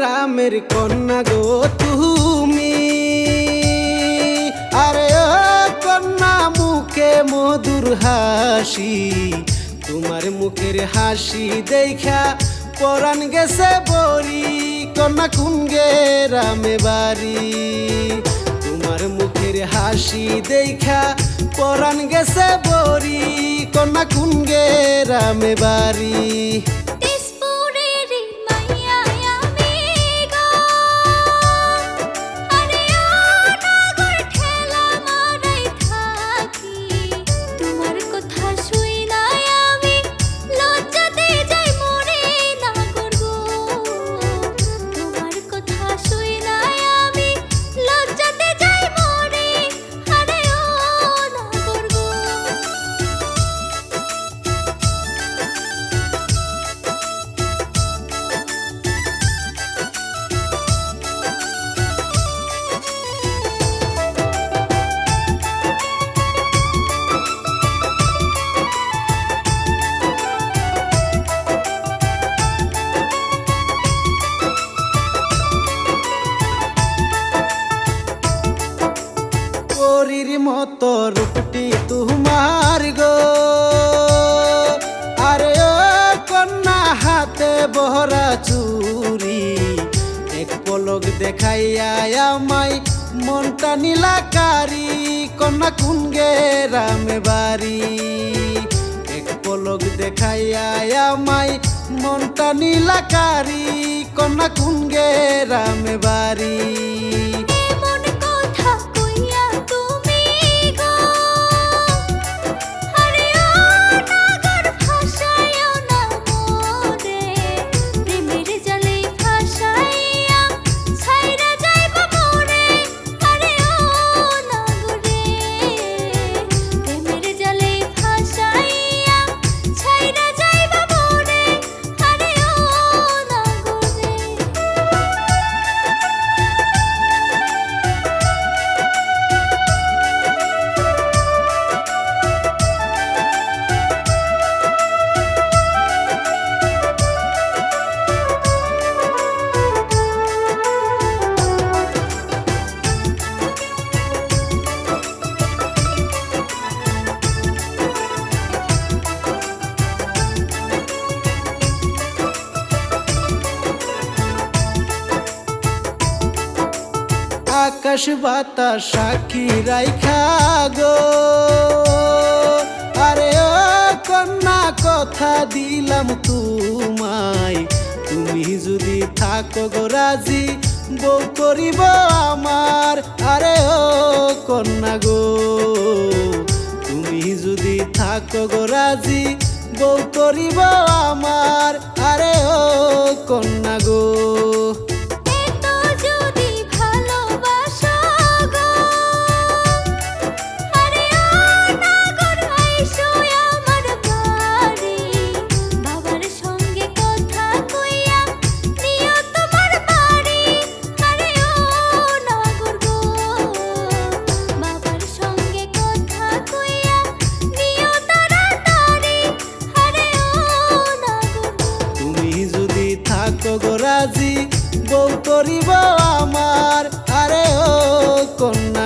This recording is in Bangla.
গ্রামের কন্যা গো তুমি, আরে ও কন্যা মুখে মধুর হাসি, তোমার মুখের হাসি দেখা পরাণ গেছে বরি। কন্যা কোন গ্রামে বাড়ি, তোমার মুখের হাসি দেখা পরাণ গেছে বরি। কন্যা কোন গ্রামে বাড়ি। পরীর মতো রূপটি তোমার গো, আরে ও কন্যা হাতে বহরা চুরি। এক পলক দেখাইয়া আমায় মনটা নীলাকারি। কন্যা কোন গ্রামে বাড়ি, এক পলক দেখাইয়া আমায় মনটা নীলাকারি। কন্যা কোন গ্রামে বাড়ি। আকাশ বাতাস সাক্ষী রাইখা গো, আরে ও কন্যা কথা দিলাম তোমায়। তুমি যদি থাকো গো রাজি, বউ করিব আমার। আরে ও কন্যা গো, তুমি যদি থাকো গো রাজি, বউ করিব আমার। আরে ও কন্যা গো। থাকো গো রাজি, বউ করিব আমার। আরে ও কন্যা।